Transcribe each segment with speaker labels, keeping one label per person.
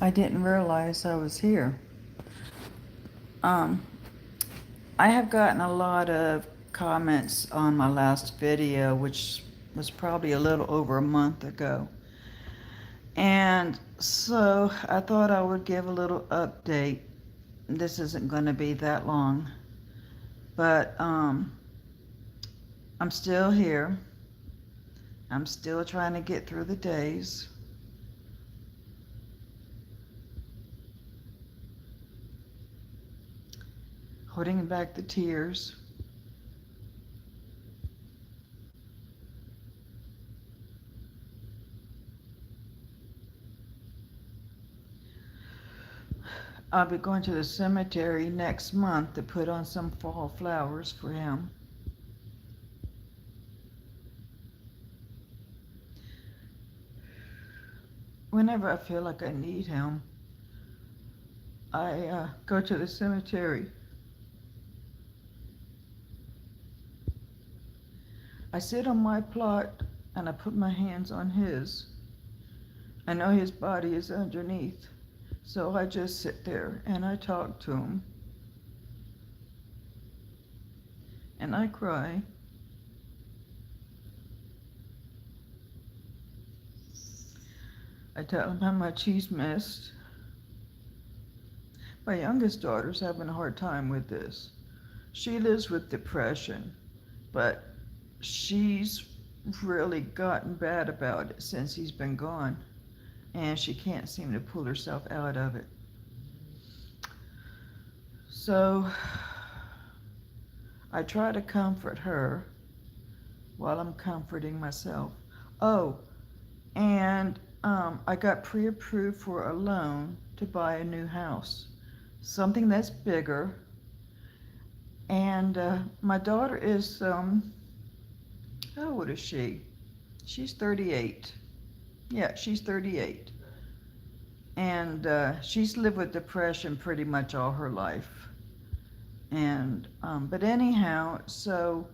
Speaker 1: I didn't realize I was here. Um, I have gotten a lot of comments on my last video, which was probably a little over a month ago. And so I thought I would give a little update. This isn't going to be that long, but I'm still here. I'm still trying to get through the days. Holding back the tears. I'll be going to the cemetery next month to put on some fall flowers for him. Whenever I feel like I need him, I go to the cemetery. I sit on my plot and I put my hands on his. I know his body is underneath, so I just sit there and I talk to him. And I cry. I tell him how much he's missed. My youngest daughter's having a hard time with this. She lives with depression, but she's really gotten bad about it since he's been gone, and she can't seem to pull herself out of it. So I try to comfort her while I'm comforting myself. Oh, and I got pre-approved for a loan to buy a new house, something that's bigger. And my daughter is, how old is she? She's 38. Yeah, she's 38. And she's lived with depression pretty much all her life. And, but anyhow, so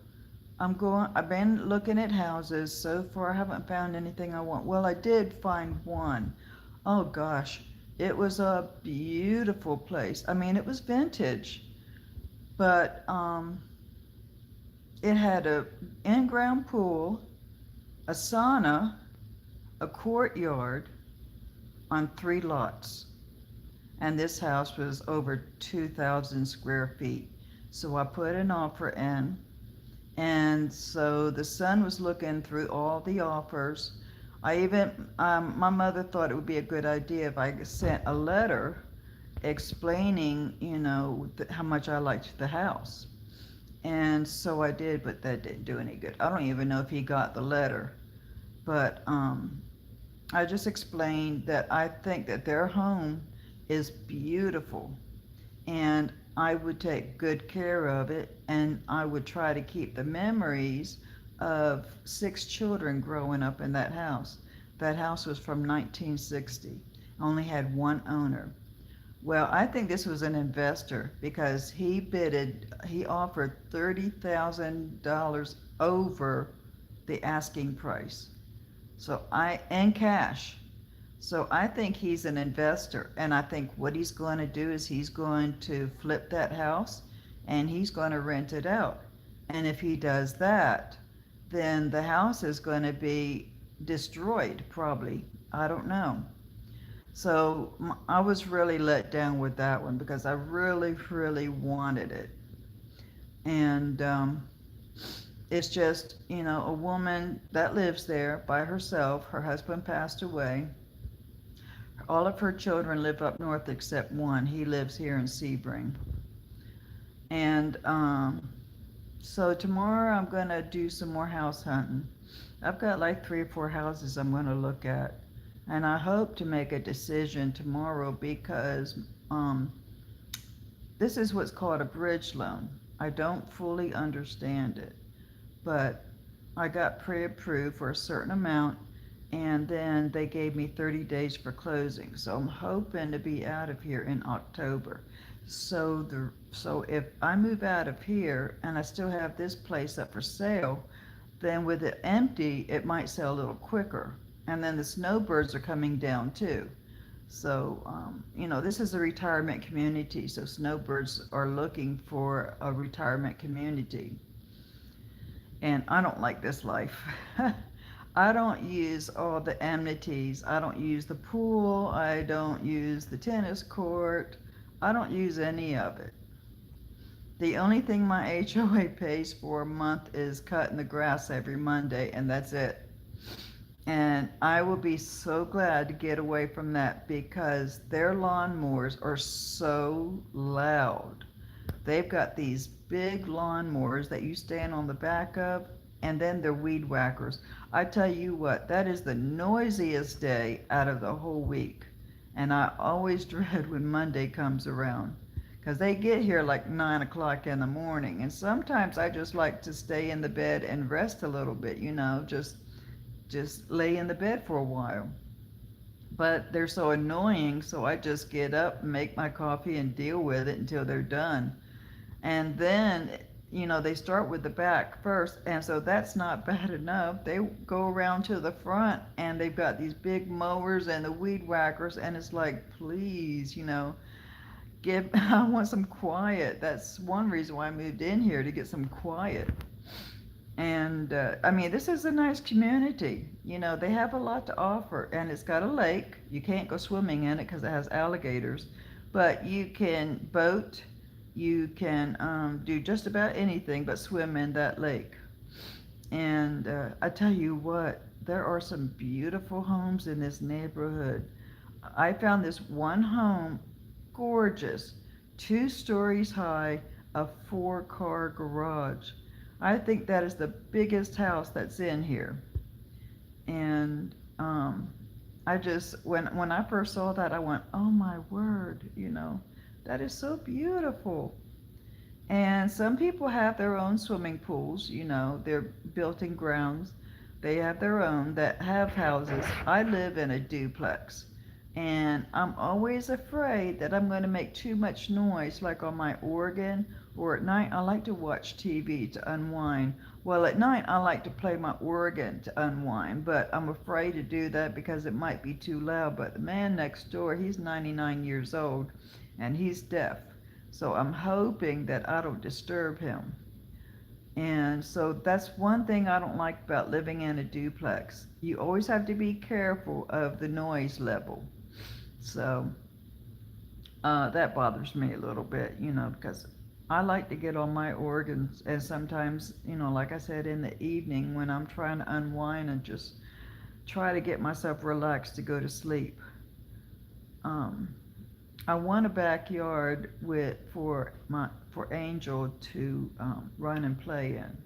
Speaker 1: I've been looking at houses. So far, I haven't found anything I want. Well, I did find one. Oh gosh, it was a beautiful place. I mean, it was vintage, but it had a in-ground pool, a sauna, a courtyard on 3 lots. And this house was over 2,000 square feet. So I put an offer in. And so the son was looking through all the offers. I even, my mother thought it would be a good idea if I sent a letter explaining, how much I liked the house. And so I did, but that didn't do any good. I don't even know if he got the letter. But I just explained that I think that their home is beautiful, and I would take good care of it, and I would try to keep the memories of 6 children growing up in that house. That house was from 1960, only had one owner. Well, I think this was an investor because he offered $30,000 over the asking price. So in cash. So I think he's an investor, and I think what he's going to do is he's going to flip that house and he's going to rent it out. And if he does that, then the house is going to be destroyed, probably. I don't know. So I was really let down with that one because I really, really wanted it. And it's just, a woman that lives there by herself. Her husband passed away. All of her children live up north except one. He lives here in Sebring. And so tomorrow I'm going to do some more house hunting. I've got like 3 or 4 houses I'm going to look at. And I hope to make a decision tomorrow because this is what's called a bridge loan. I don't fully understand it, but I got pre-approved for a certain amount, and then they gave me 30 days for closing. So I'm hoping to be out of here in October. So if I move out of here and I still have this place up for sale, then with it empty, it might sell a little quicker. And then the snowbirds are coming down too. So, this is a retirement community, so snowbirds are looking for a retirement community. And I don't like this life. I don't use all the amenities. I don't use the pool. I don't use the tennis court. I don't use any of it. The only thing my HOA pays for a month is cutting the grass every Monday, and that's it. And I will be so glad to get away from that because their lawnmowers are so loud. They've got these big lawnmowers that you stand on the back of, and then they're weed whackers. I tell you what, that is the noisiest day out of the whole week. And I always dread when Monday comes around because they get here like 9 o'clock in the morning. And sometimes I just like to stay in the bed and rest a little bit, just lay in the bed for a while. But they're so annoying, so I just get up, make my coffee, and deal with it until they're done. And then, they start with the back first, and so that's not bad enough. They go around to the front, and they've got these big mowers and the weed whackers, and it's like, please, I want some quiet. That's one reason why I moved in here, to get some quiet. And this is a nice community. They have a lot to offer, and it's got a lake. You can't go swimming in it because it has alligators, but you can boat. You can do just about anything but swim in that lake. And I tell you what, there are some beautiful homes in this neighborhood. I found this one home, gorgeous, 2 stories high, a 4-car garage. I think that is the biggest house that's in here. And I just, when I first saw that, I went, oh my word, that is so beautiful. And some people have their own swimming pools, they're built in grounds. They have their own that have houses. I live in a duplex. And I'm always afraid that I'm going to make too much noise, like on my organ, or at night I like to watch TV to unwind. Well, at night I like to play my organ to unwind, but I'm afraid to do that because it might be too loud. But the man next door, he's 99 years old, and he's deaf. So I'm hoping that I don't disturb him. And so that's one thing I don't like about living in a duplex. You always have to be careful of the noise level. So that bothers me a little bit, because I like to get on my organs, and sometimes, like I said, in the evening when I'm trying to unwind and just try to get myself relaxed to go to sleep. I want a backyard for Angel to run and play in.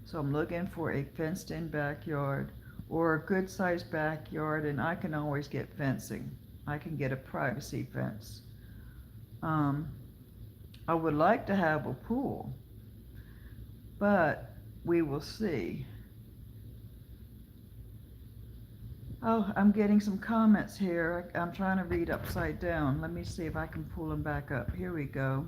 Speaker 1: So I'm looking for a fenced-in backyard or a good-sized backyard, and I can always get fencing. I can get a privacy fence. I would like to have a pool, but we will see. Oh, I'm getting some comments here. I'm trying to read upside down. Let me see if I can pull them back up. Here we go.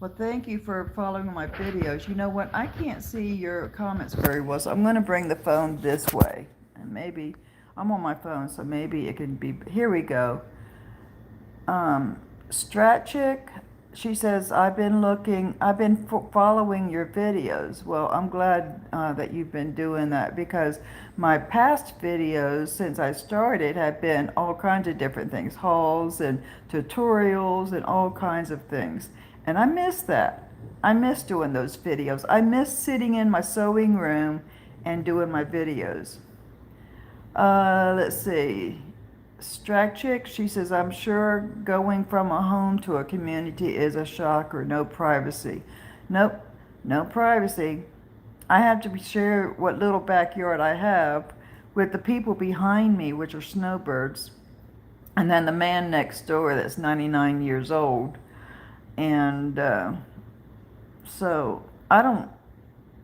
Speaker 1: Well, thank you for following my videos. You know what? I can't see your comments very well, so I'm going to bring the phone this way. And maybe, I'm on my phone, so maybe it can be, here we go. Stratchick, she says, I've been following your videos. Well, I'm glad that you've been doing that, because my past videos since I started have been all kinds of different things, hauls and tutorials and all kinds of things. And I miss that. I miss doing those videos. I miss sitting in my sewing room and doing my videos. Let's see. Stratchick, she says, I'm sure going from a home to a community is a shocker. No privacy. Nope, no privacy. I have to share what little backyard I have with the people behind me, which are snowbirds, and then the man next door that's 99 years old. And so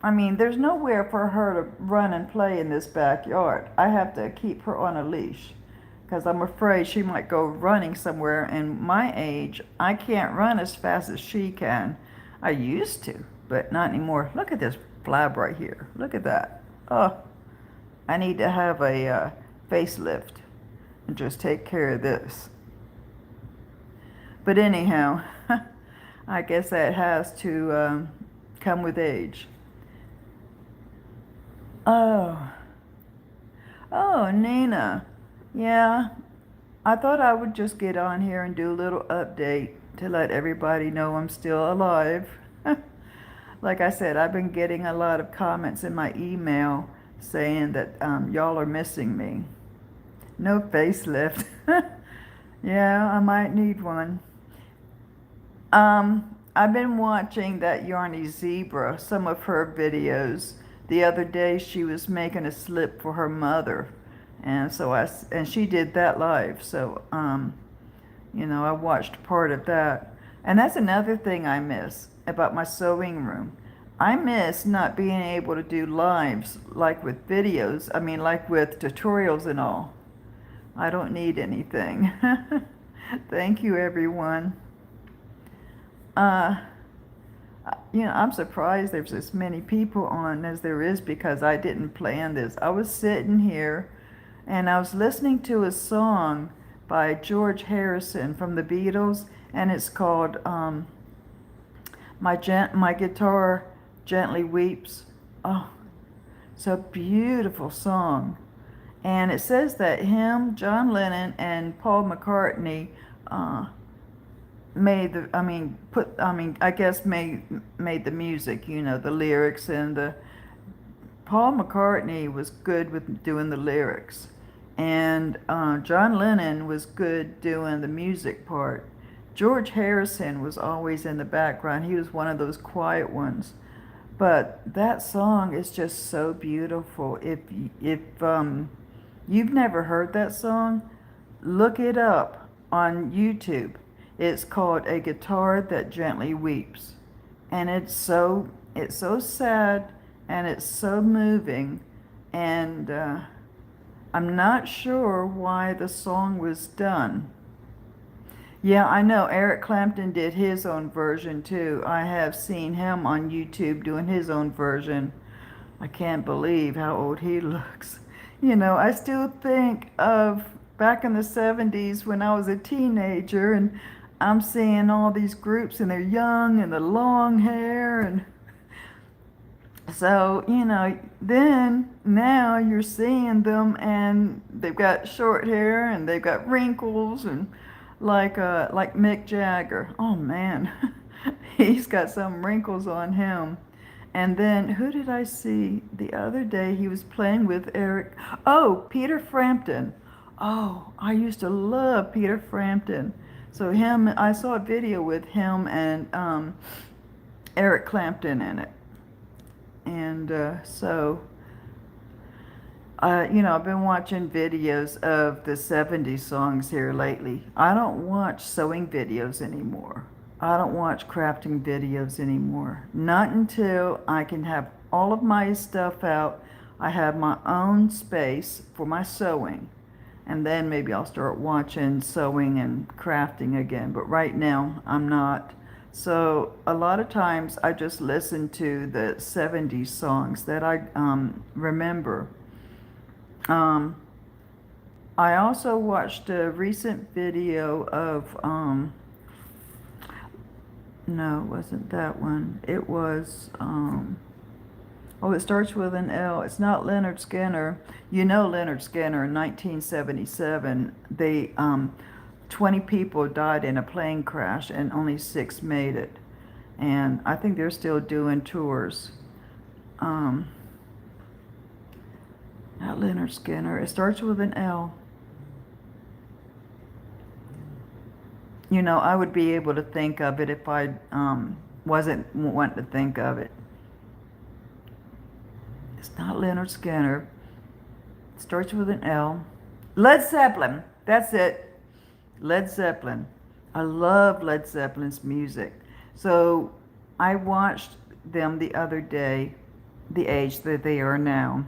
Speaker 1: there's nowhere for her to run and play in this backyard. I have to keep her on a leash, because I'm afraid she might go running somewhere. And my age, I can't run as fast as she can. I used to, but not anymore. Look at this flab right here. Look at that. Oh, I need to have a facelift. and just take care of this. But anyhow, I guess that has to come with age. Oh, oh, Nina. Yeah, I thought I would just get on here and do a little update to let everybody know I'm still alive. Like I said, I've been getting a lot of comments in my email saying that y'all are missing me. No facelift. Yeah, I might need one. I've been watching that Yarny Zebra, some of her videos. The other day she was making a slip for her mother. And so and she did that live. So, I watched part of that. And that's another thing I miss about my sewing room. I miss not being able to do lives like with videos. I mean, like with tutorials and all. I don't need anything. Thank you, everyone. I'm surprised there's as many people on as there is because I didn't plan this. I was sitting here and I was listening to a song by George Harrison from the Beatles, and it's called My Guitar Gently Weeps. Oh, it's a beautiful song. And it says that him, John Lennon, and Paul McCartney made the music, the lyrics, and Paul McCartney was good with doing the lyrics. And John Lennon was good doing the music part. George Harrison was always in the background. He was one of those quiet ones. But that song is just so beautiful. If you've never heard that song, look it up on YouTube. It's called A Guitar That Gently Weeps. And it's so sad and it's so moving. And I'm not sure why the song was done. Yeah, I know Eric Clapton did his own version too. I have seen him on YouTube doing his own version. I can't believe how old he looks. I still think of back in the 70s when I was a teenager, and I'm seeing all these groups and they're young and the long hair, and so, then now you're seeing them and they've got short hair and they've got wrinkles and like Mick Jagger. Oh man, he's got some wrinkles on him. And then who did I see the other day? He was playing with Eric. Oh, Peter Frampton. Oh, I used to love Peter Frampton. So I saw a video with him and Eric Clapton in it. And I've been watching videos of the 70s songs here lately. I don't watch sewing videos anymore. I don't watch crafting videos anymore. Not until I can have all of my stuff out. I have my own space for my sewing. And then maybe I'll start watching sewing and crafting again. But right now, I'm not. So a lot of times I just listen to the 70s songs that I remember. I also watched a recent video of, no, it wasn't that one. It was, it starts with an L. It's not Leonard Skinner. Leonard Skinner in 1977, 20 people died in a plane crash and only 6 made it. And I think they're still doing tours. Not Leonard Skinner. It starts with an L. I would be able to think of it if I wasn't wanting to think of it. It's not Leonard Skinner. It starts with an L. Led Zeppelin. That's it. Led Zeppelin. I love Led Zeppelin's music. So I watched them the other day, the age that they are now.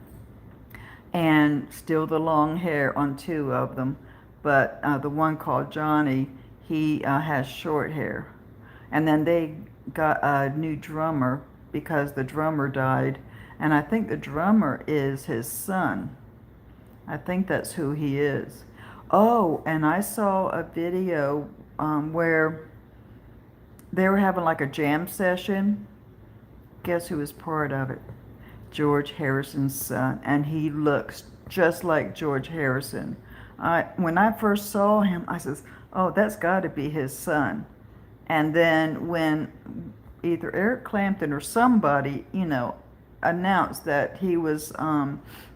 Speaker 1: And still the long hair on 2 of them. But the one called Johnny, he has short hair. And then they got a new drummer because the drummer died. And I think the drummer is his son. I think that's who he is. Oh, and I saw a video where they were having like a jam session. Guess who was part of it? George Harrison's son, and he looks just like George Harrison. When I first saw him, I says, "Oh, that's got to be his son." And then when either Eric Clapton or somebody, announced that he was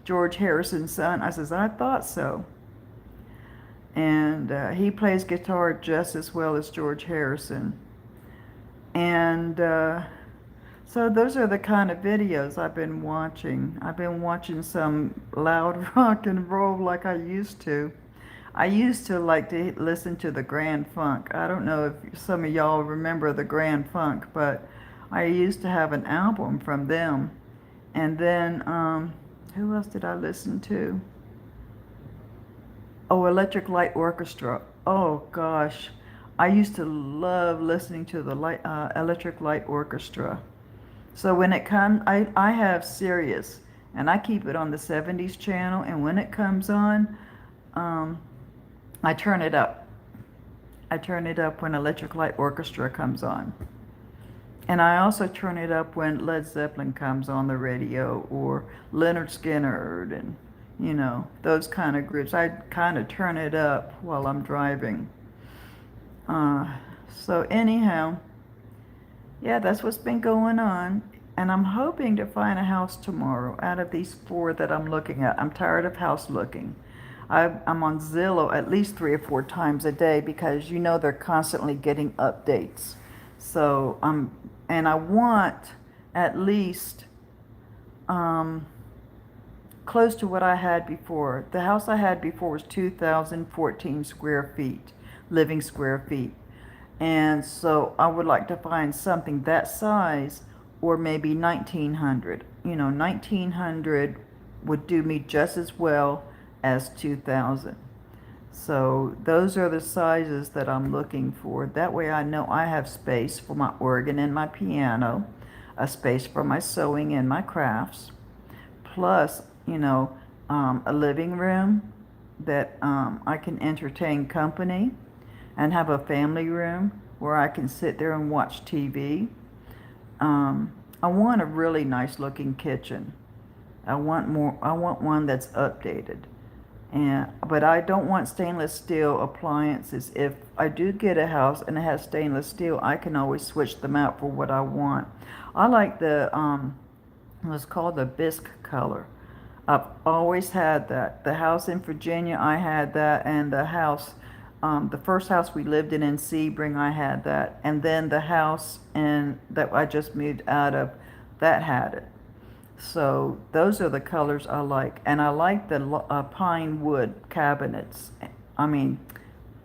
Speaker 1: George Harrison's son, I says, "I thought so." And he plays guitar just as well as George Harrison. And so those are the kind of videos I've been watching. I've been watching some loud rock and roll like I used to. I used to like to listen to the Grand Funk. I don't know if some of y'all remember the Grand Funk, but I used to have an album from them. And then, who else did I listen to? Oh, Electric Light Orchestra. Oh gosh, I used to love listening to the Electric Light Orchestra. So when it comes, I have Sirius, and I keep it on the 70s channel, and when it comes on, um, I turn it up. I turn it up when Electric Light Orchestra comes on. And I also turn it up when Led Zeppelin comes on the radio, or Leonard Skinner, and those kind of groups. I kind of turn it up while I'm driving. Uh, so anyhow, yeah, that's what's been going on. And I'm hoping to find a house tomorrow out of these four that I'm looking at. I'm tired of house looking. I'm on Zillow at least 3 or 4 times a day because they're constantly getting updates. So and I want at least close to what I had before. The house I had before was 2,014 square feet, living square feet. And so I would like to find something that size, or maybe 1,900. 1,900 would do me just as well as 2,000. So those are the sizes that I'm looking for. That way I know I have space for my organ and my piano, a space for my sewing and my crafts, plus, a living room that I can entertain company, and have a family room where I can sit there and watch TV. I want a really nice looking kitchen. I want one that's updated. But I don't want stainless steel appliances. If I do get a house and it has stainless steel, I can always switch them out for what I want. I like what's called the bisque color. I've always had that. The house in Virginia, I had that, and the first house we lived in Sebring, I had that, and then the house that I just moved out of, that had it. So those are the colors I like, and I like the pine wood cabinets. I mean,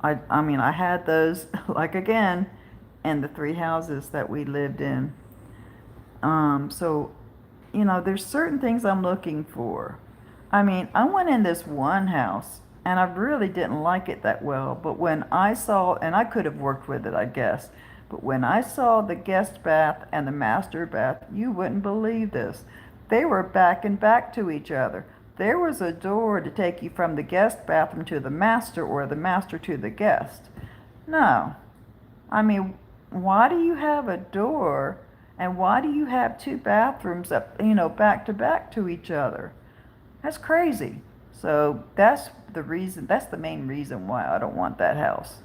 Speaker 1: I had those like again in the 3 houses that we lived in. So there's certain things I'm looking for. I went in this one house and I really didn't like it that well, but when I saw, and I could have worked with it, I guess, but when I saw the guest bath and the master bath, you wouldn't believe this. They were back and back to each other. There was a door to take you from the guest bathroom to the master, or the master to the guest. No. Why do you have a door, and why do you have two bathrooms up, back to back to each other? That's crazy. So that's the main reason why I don't want that house.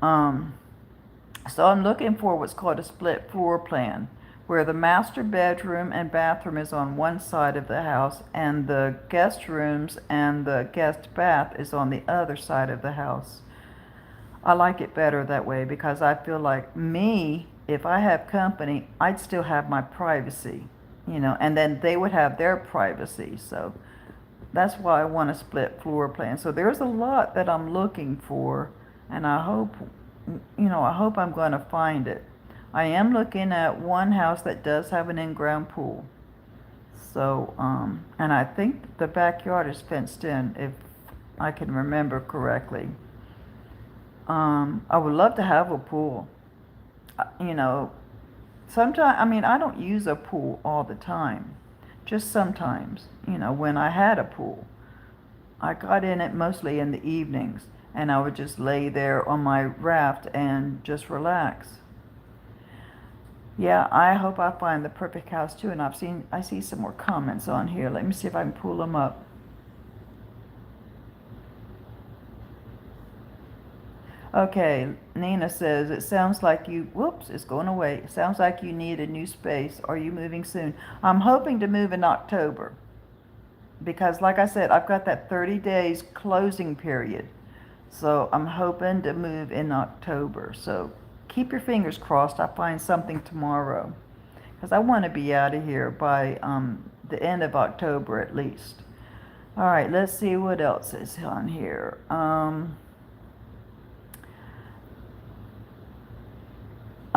Speaker 1: So I'm looking for what's called a split floor plan, where the master bedroom and bathroom is on one side of the house, and the guest rooms and the guest bath is on the other side of the house. I like it better that way because I feel like if I have company, I'd still have my privacy, and then they would have their privacy. So that's why I want a split floor plan. So there's a lot that I'm looking for, and I hope I'm going to find it. I am looking at one house that does have an in-ground pool. So, and I think the backyard is fenced in, if I can remember correctly. I would love to have a pool. Sometimes, I don't use a pool all the time. Just sometimes, when I had a pool. I got in it mostly in the evenings, and I would just lay there on my raft and just relax. Yeah, I hope I find the perfect house too. And I see some more comments on here. Let me see if I can pull them up. Okay, Nina says, it sounds like you, whoops, it's going away. It sounds like you need a new space. Are you moving soon? I'm hoping to move in October because, like I said, I've got that 30 days closing period. So I'm hoping to move in October. So keep your fingers crossed I find something tomorrow because I want to be out of here by the end of October at least. All right, let's see what else is on here. All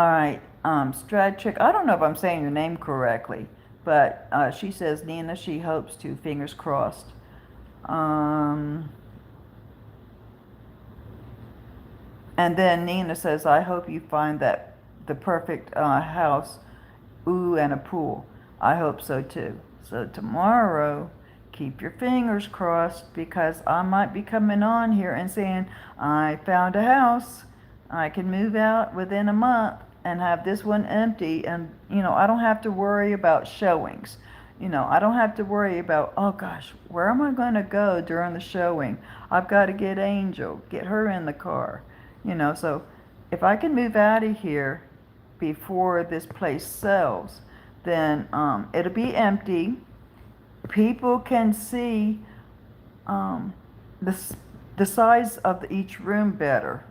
Speaker 1: right, Stradchick, I don't know if I'm saying your name correctly, but she says, Nina, she hopes to, fingers crossed. And then Nina says, I hope you find that the perfect house, ooh, and a pool. I hope so too. So tomorrow, keep your fingers crossed because I might be coming on here and saying, I found a house. I can move out within a month and have this one empty. And, I don't have to worry about showings. I don't have to worry about, oh gosh, where am I going to go during the showing? I've got to get Angel, get her in the car. So if I can move out of here before this place sells, then it'll be empty. People can see the, the size of each room better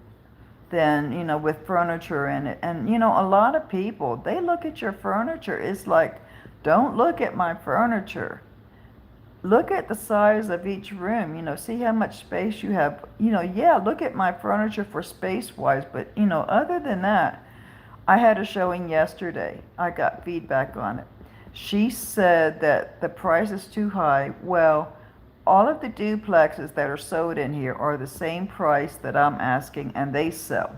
Speaker 1: than, with furniture in it. And, a lot of people, they look at your furniture. It's like, don't look at my furniture. Look at the size of each room, see how much space you have. Yeah, look at my furniture for space-wise, but, other than that, I had a showing yesterday. I got feedback on it. She said that the price is too high. Well, all of the duplexes that are sold in here are the same price that I'm asking, and they sell.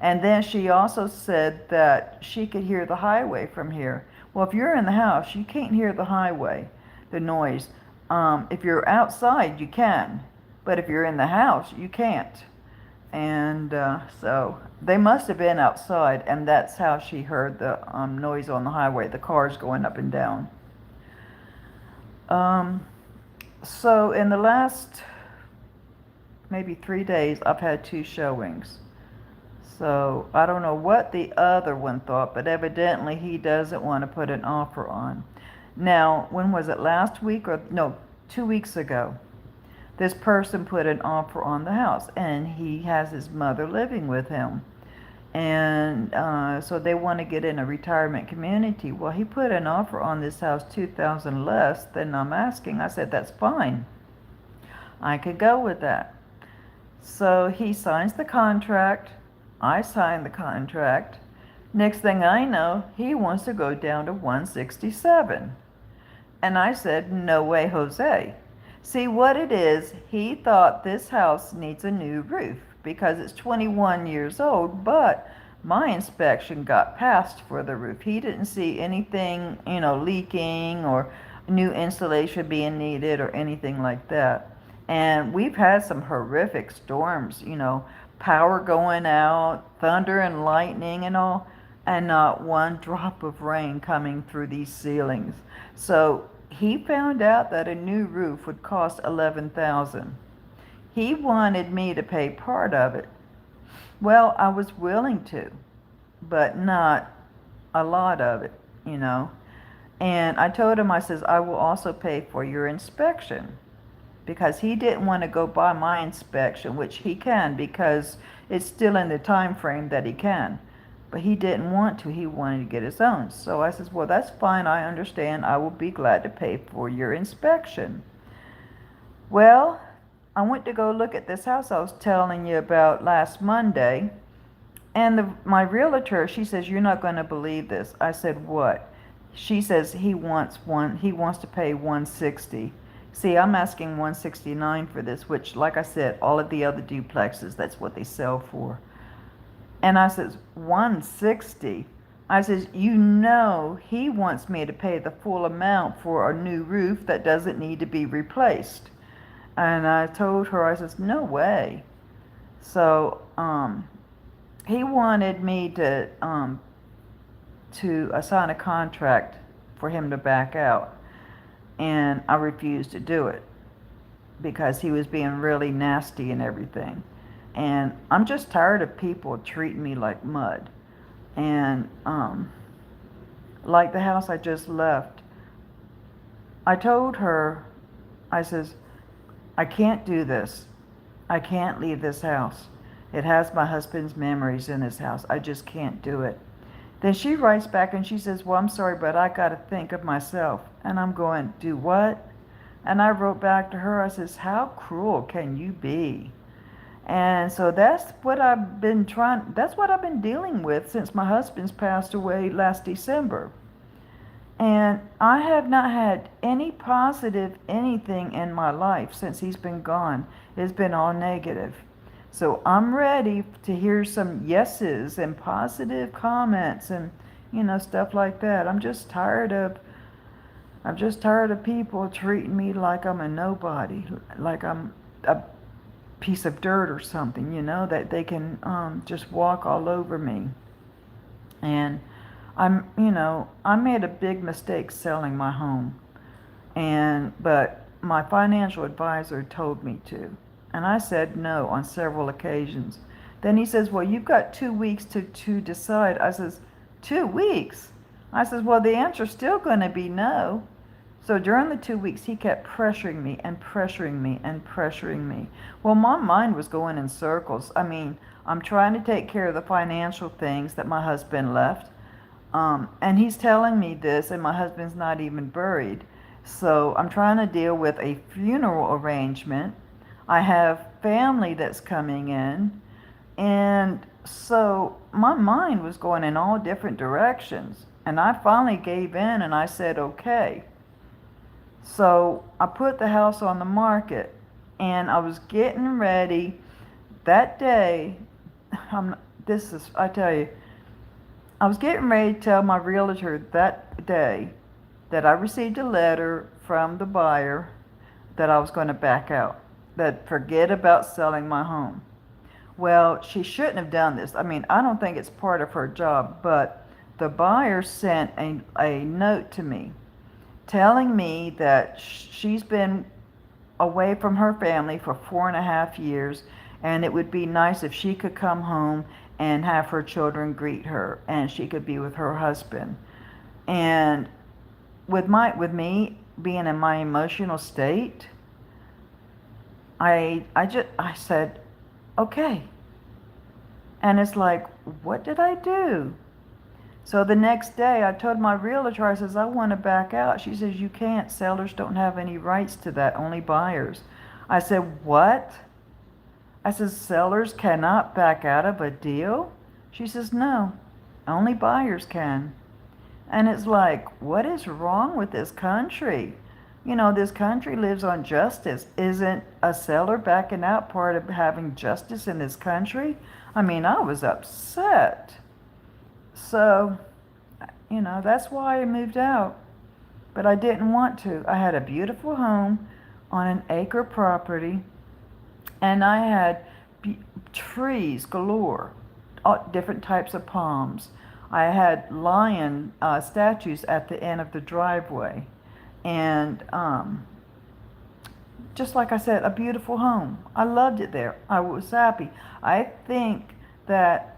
Speaker 1: And then she also said that she could hear the highway from here. Well, if you're in the house, you can't hear the highway, the noise. If you're outside, you can. But if you're in the house, you can't. And so they must have been outside, and that's how she heard the noise on the highway, the cars going up and down. So in the last maybe 3 days, I've had 2 showings. So I don't know what the other one thought, but evidently he doesn't want to put an offer on. Now, when was it, last week or no, 2 weeks ago? This person put an offer on the house, and he has his mother living with him. And so they want to get in a retirement community. Well, he put an offer on this house $2,000 less than I'm asking. I said, that's fine. I could go with that. So he signs the contract. I sign the contract. Next thing I know, he wants to go down to 167. And I said, no way, Jose. See what it is, he thought this house needs a new roof because it's 21 years old, but my inspection got passed for the roof. He didn't see anything, leaking or new insulation being needed or anything like that. And we've had some horrific storms, power going out, thunder and lightning and all, and not one drop of rain coming through these ceilings. So he found out that a new roof would cost $11,000. He wanted me to pay part of it. Well, I was willing to, but not a lot of it, And I told him, I says, I will also pay for your inspection. Because he didn't want to go by my inspection, which he can because it's still in the time frame that he can. But he didn't want to. He wanted to get his own. So I says, well, that's fine. I understand. I will be glad to pay for your inspection. Well, I went to go look at this house I was telling you about last Monday. And my realtor, she says, you're not going to believe this. I said, what? She says he wants to pay $160. See, I'm asking $169 for this, which, like I said, all of the other duplexes, that's what they sell for. And I says, $160? I says, he wants me to pay the full amount for a new roof that doesn't need to be replaced. And I told her, I says, no way. So he wanted me to assign a contract for him to back out, and I refused to do it because he was being really nasty and everything. And I'm just tired of people treating me like mud. And like the house I just left, I told her, I says, I can't do this. I can't leave this house. It has my husband's memories in this house. I just can't do it. Then she writes back and she says, well, I'm sorry, but I got to think of myself. And I'm going, do what? And I wrote back to her, I says, how cruel can you be? And so that's what that's what I've been dealing with since my husband's passed away last December. And I have not had any positive anything in my life since he's been gone. It's been all negative. So I'm ready to hear some yeses and positive comments and stuff like that. I'm just tired of people treating me like I'm a nobody, like I'm a piece of dirt or something, that they can just walk all over me. And I made a big mistake selling my home, but my financial advisor told me to, and I said no on several occasions. Then he says, well, you've got 2 weeks to decide. I says, 2 weeks? I says, well, the answer's still going to be no. So during the 2 weeks, he kept pressuring me and pressuring me and pressuring me. Well, my mind was going in circles. I mean, I'm trying to take care of the financial things that my husband left. And he's telling me this, and my husband's not even buried. So I'm trying to deal with a funeral arrangement. I have family that's coming in. And so my mind was going in all different directions. And I finally gave in and I said, okay. So I put the house on the market, and I was getting ready that day. I tell you, I was getting ready to tell my realtor that day that I received a letter from the buyer that I was going to back out, that forget about selling my home. Well, she shouldn't have done this. I mean, I don't think it's part of her job, but the buyer sent a note to me telling me that she's been away from her family for 4.5 years, and it would be nice if she could come home and have her children greet her, and she could be with her husband. And with me being in my emotional state, I said, okay. And it's like, what did I do? So the next day, I told my realtor, I says, I want to back out. She says, you can't. Sellers don't have any rights to that, only buyers. I said, what? I says, sellers cannot back out of a deal? She says, no, only buyers can. And it's like, what is wrong with this country? This country lives on justice. Isn't a seller backing out part of having justice in this country? I mean, I was upset. So, that's why I moved out. But I didn't want to. I had a beautiful home on an acre property, and I had trees galore, all different types of palms. I had lion statues at the end of the driveway. And just like I said, a beautiful home. I loved it there. I was happy. I think that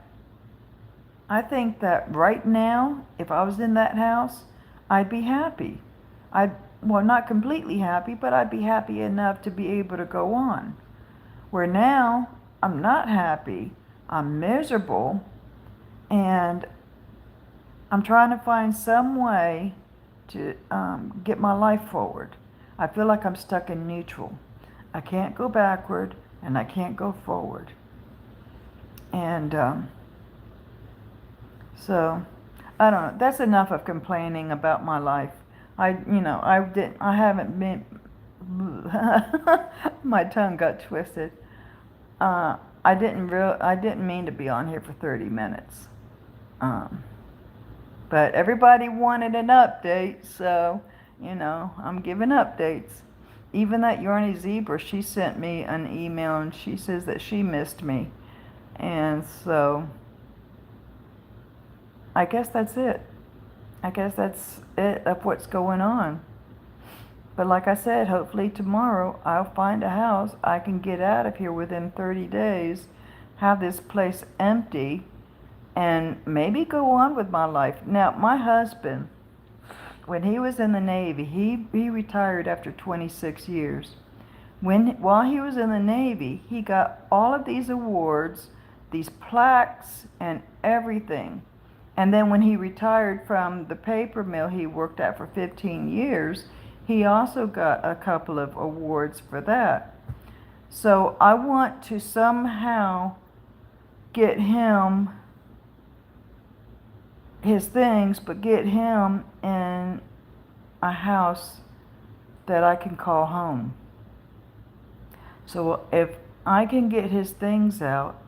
Speaker 1: right now, if I was in that house, I'd be happy. Well, not completely happy, but I'd be happy enough to be able to go on. Where now, I'm not happy. I'm miserable. And I'm trying to find some way to get my life forward. I feel like I'm stuck in neutral. I can't go backward, and I can't go forward. And so, I don't know. That's enough of complaining about my life. I haven't been, my tongue got twisted. I didn't mean to be on here for 30 minutes. But everybody wanted an update, so, I'm giving updates. even that Yarny Zebra, she sent me an email and she says that she missed me. And so I guess that's it. I guess that's it of what's going on. But like I said, hopefully tomorrow I'll find a house. I can get out of here within 30 days, have this place empty, and maybe go on with my life. Now, my husband, when he was in the Navy, he retired after 26 years. While he was in the Navy, he got all of these awards, these plaques, and everything. And then when he retired from the paper mill he worked at for 15 years, he also got a couple of awards for that. So I want to somehow get him his things, but get him in a house that I can call home. So if I can get his things out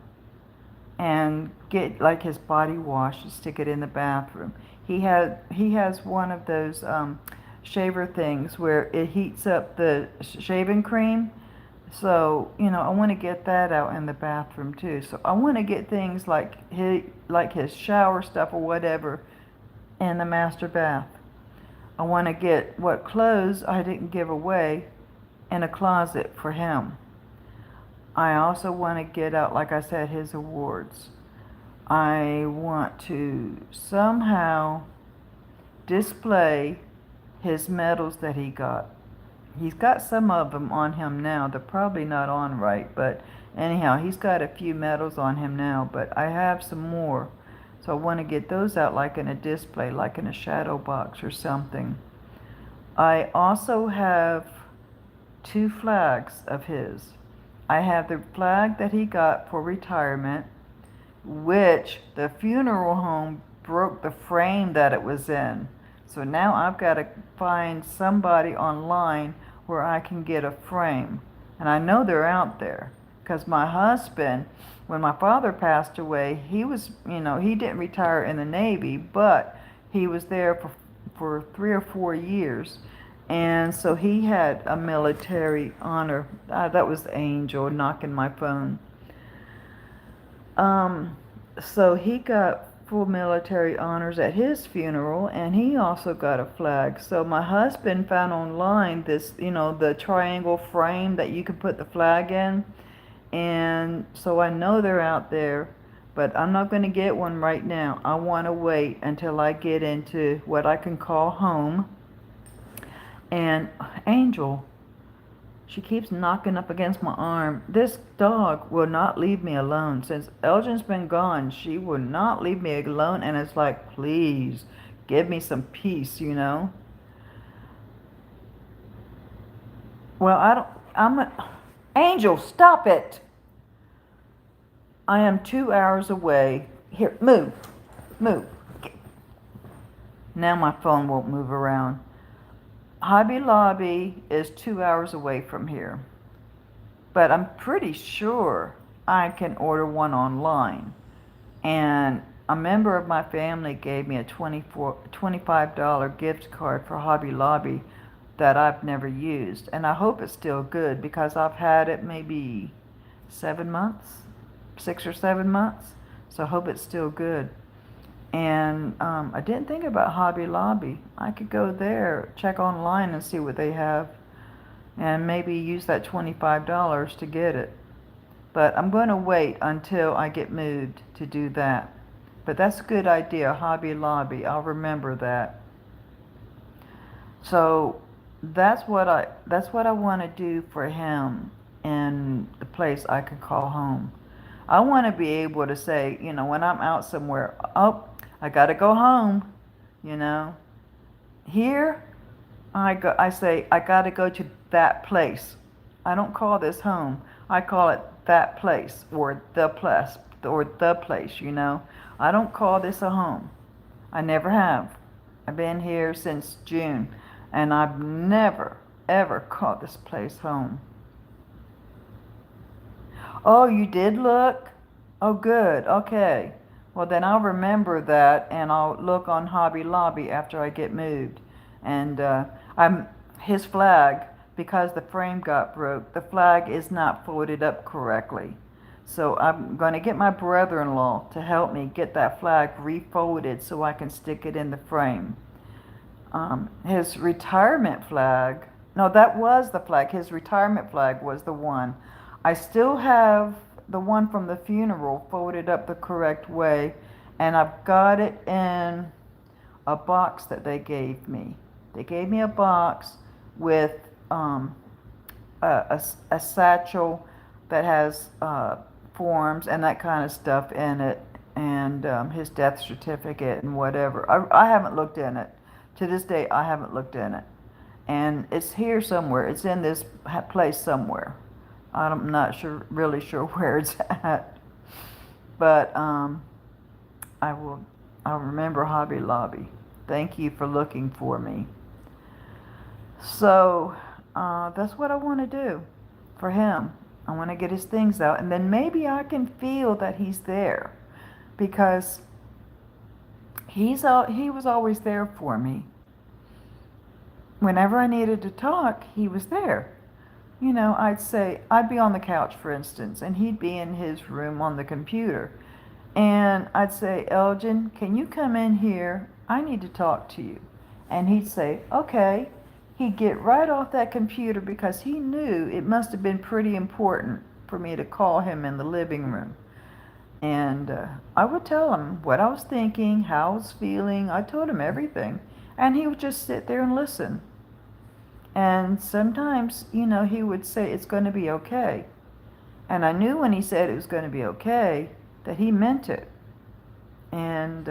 Speaker 1: and get like his body wash and stick it in the bathroom. He has one of those shaver things where it heats up the shaving cream. So, I want to get that out in the bathroom too. So I want to get things like his shower stuff or whatever in the master bath. I want to get what clothes I didn't give away in a closet for him. I also want to get out, like I said, his awards. I want to somehow display his medals that he got. He's got some of them on him now. They're probably not on right, but anyhow, he's got a few medals on him now, but I have some more. So I want to get those out like in a display, like in a shadow box or something. I also have 2 flags of his. I have the flag that he got for retirement, which the funeral home broke the frame that it was in. So now I've got to find somebody online where I can get a frame. And I know they're out there. Because my husband, when my father passed away, he was, he didn't retire in the Navy, but he was there for 3 or 4 years. And so he had a military honor. That was the angel knocking my phone. So he got full military honors at his funeral, and he also got a flag. So my husband found online this, the triangle frame that you can put the flag in. And so I know they're out there, but I'm not going to get one right now. I want to wait until I get into what I can call home. And Angel, she keeps knocking up against my arm. This dog will not leave me alone. Since Elgin's been gone, she will not leave me alone. And it's like, please, give me some peace, Well, Angel, stop it. I am 2 hours away. Here, move. Now my phone won't move around. Hobby Lobby is 2 hours away from here. But I'm pretty sure I can order one online. And a member of my family gave me a $25 gift card for Hobby Lobby that I've never used. And I hope it's still good because I've had it maybe 7 months, 6 or 7 months. So I hope it's still good. And I didn't think about Hobby Lobby. I could go there, check online and see what they have, and maybe use that $25 to get it. But I'm going to wait until I get moved to do that. But that's a good idea, Hobby Lobby. I'll remember that. So that's what I want to do for him in the place I can call home. I want to be able to say, when I'm out somewhere, oh, I got to go home, Here, I say, I got to go to that place. I don't call this home. I call it that place or the place, I don't call this a home. I never have. I've been here since June, and I've never, ever called this place home. Oh, you did look? Oh, good. Okay. Well, then I'll remember that, and I'll look on Hobby Lobby after I get moved. And his flag, because the frame got broke, the flag is not folded up correctly. So I'm going to get my brother-in-law to help me get that flag refolded so I can stick it in the frame. His retirement flag, no, that was the flag. His retirement flag was the one. I still have the one from the funeral folded up the correct way, and I've got it in a box that they gave me. They gave me a box with a satchel that has forms and that kind of stuff in it, and his death certificate and whatever. I haven't looked in it. To this day, I haven't looked in it. And it's here somewhere. It's in this place somewhere. I'm not really sure where it's at. But I'll remember Hobby Lobby. Thank you for looking for me. So that's what I want to do for him. I want to get his things out, and then maybe I can feel that he's there, because he was always there for me. Whenever I needed to talk, he was there. You know, I'd be on the couch, for instance, and he'd be in his room on the computer. And I'd say, Elgin, can you come in here? I need to talk to you. And he'd say, okay. He'd get right off that computer because he knew it must have been pretty important for me to call him in the living room. And I would tell him what I was thinking, how I was feeling. I told him everything. And he would just sit there and listen. And sometimes, you know, he would say, it's going to be okay. And I knew when he said it was going to be okay that he meant it. And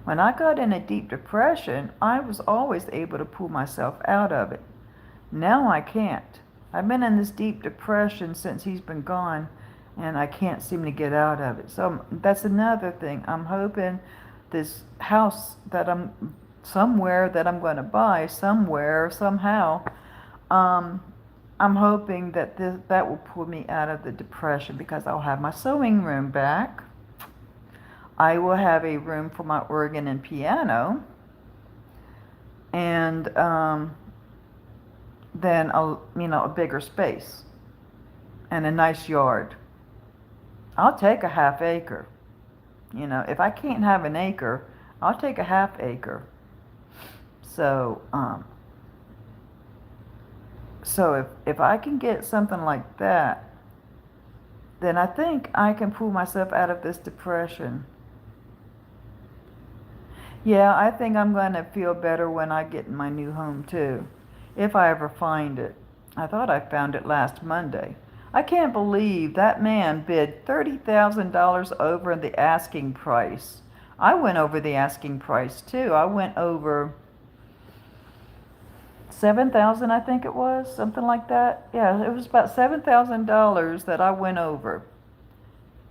Speaker 1: when I got in a deep depression, I was always able to pull myself out of it. Now I can't. I've been in this deep depression since he's been gone, and I can't seem to get out of it. So that's another thing. I'm hoping this house that I'm going to buy somewhere, somehow, I'm hoping that that will pull me out of the depression, because I'll have my sewing room back. I will have a room for my organ and piano, and then a bigger space and a nice yard. I'll take a half acre. You know, if I can't have an acre, I'll take a half acre. So if I can get something like that, then I think I can pull myself out of this depression. Yeah, I think I'm going to feel better when I get in my new home too, if I ever find it. I thought I found it last Monday. I can't believe that man bid $30,000 over the asking price. I went over the asking price too. I went over $7,000, I think it was, something like that. Yeah, it was about $7,000 that I went over.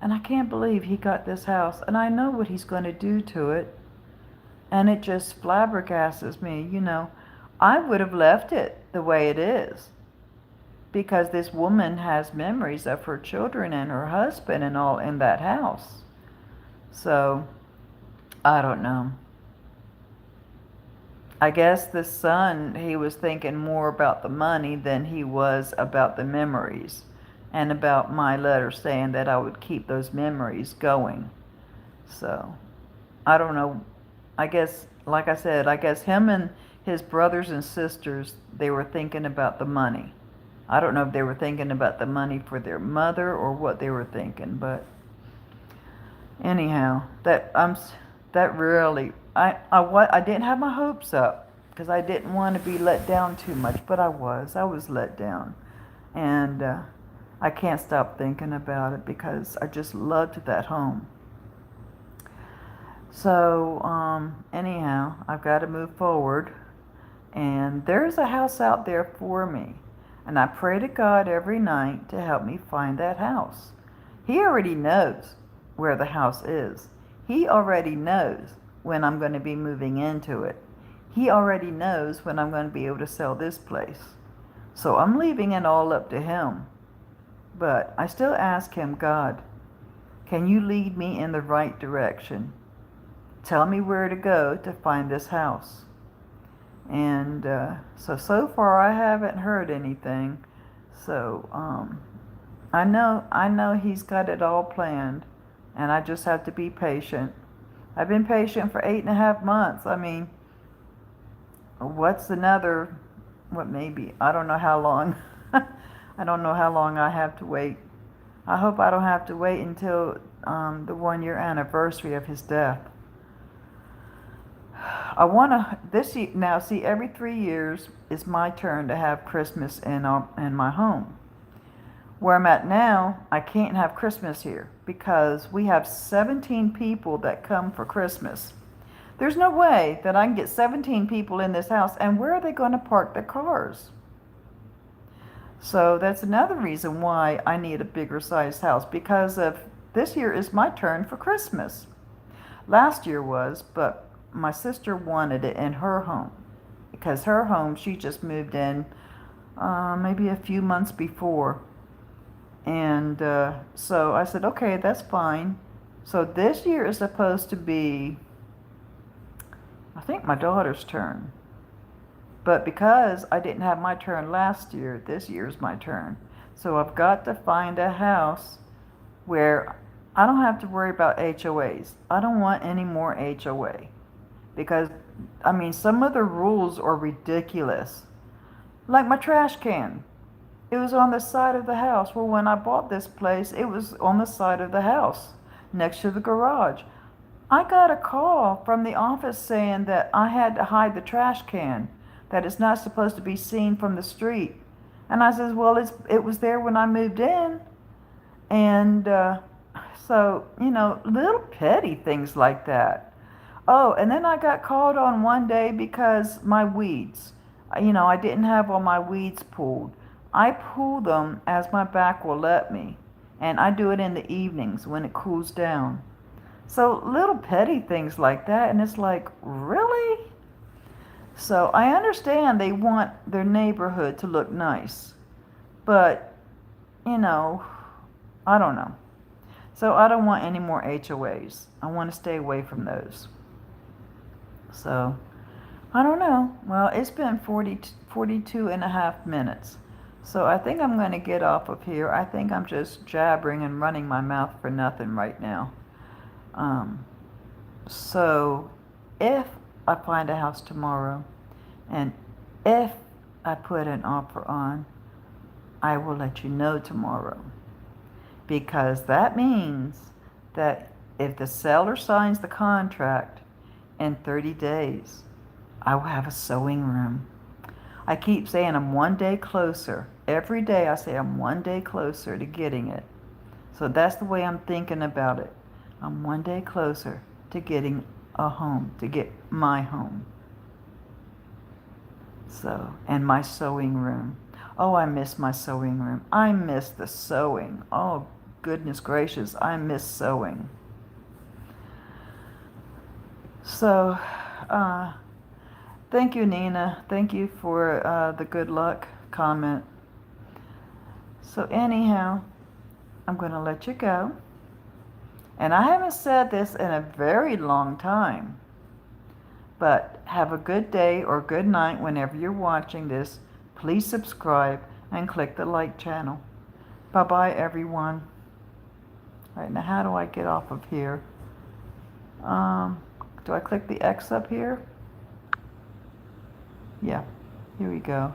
Speaker 1: And I can't believe he got this house, and I know what he's going to do to it. And it just flabbergasts me, you know. I would have left it the way it is, because this woman has memories of her children and her husband and all in that house. So, I don't know. I guess the son, he was thinking more about the money than he was about the memories, and about my letter saying that I would keep those memories going. So, I don't know. I guess, like I said, I guess him and his brothers and sisters, they were thinking about the money. I don't know if they were thinking about the money for their mother or what they were thinking, but anyhow, I didn't have my hopes up, because I didn't want to be let down too much, but I was let down, and I can't stop thinking about it because I just loved that home. So anyhow, I've got to move forward, and there's a house out there for me. And I pray to God every night to help me find that house. He already knows where the house is. He already knows when I'm going to be moving into it. He already knows when I'm going to be able to sell this place. So I'm leaving it all up to him. But I still ask him, God, can you lead me in the right direction? Tell me where to go to find this house. And so far I haven't heard anything. So I know he's got it all planned, and I just have to be patient. I've been patient for 8.5 months. I mean, what's another, what maybe, I don't know how long. I don't know how long I have to wait. I hope I don't have to wait until the 1 year anniversary of his death. I want to, now see, every 3 years is my turn to have Christmas in my home. Where I'm at now, I can't have Christmas here because we have 17 people that come for Christmas. There's no way that I can get 17 people in this house, and where are they going to park their cars? So that's another reason why I need a bigger sized house, because of this year is my turn for Christmas. Last year was, but my sister wanted it in her home because her home, she just moved in maybe a few months before. And so I said, okay, that's fine. So this year is supposed to be, I think, my daughter's turn. But because I didn't have my turn last year, this year's my turn. So I've got to find a house where I don't have to worry about HOAs. I don't want any more HOA. Because, I mean, some of the rules are ridiculous. Like my trash can. It was on the side of the house. Well, when I bought this place, it was on the side of the house, next to the garage. I got a call from the office saying that I had to hide the trash can, that it's not supposed to be seen from the street. And I said, well, it was there when I moved in. And so, little petty things like that. Oh, and then I got called on one day because my weeds, I didn't have all my weeds pulled. I pull them as my back will let me, and I do it in the evenings when it cools down. So little petty things like that, and it's like, really? So I understand they want their neighborhood to look nice, but, I don't know. So I don't want any more HOAs. I want to stay away from those. So, I don't know. Well, it's been 42 and a half minutes. So I think I'm going to get off of here. I think I'm just jabbering and running my mouth for nothing right now. So if I find a house tomorrow, and if I put an offer on, I will let you know tomorrow. Because that means that if the seller signs the contract in 30 days, I will have a sewing room. I keep saying I'm 1 day closer. Every day I say I'm 1 day closer to getting it. So that's the way I'm thinking about it. I'm 1 day closer to getting a home, to get my home. So, and my sewing room. Oh, I miss my sewing room. I miss the sewing. Oh, goodness gracious, I miss sewing. So, thank you, Nina. Thank you for the good luck comment. So anyhow, I'm going to let you go. And I haven't said this in a very long time. But have a good day or good night whenever you're watching this. Please subscribe and click the like channel. Bye-bye, everyone. All right, now how do I get off of here? Do I click the X up here? Yeah, here we go.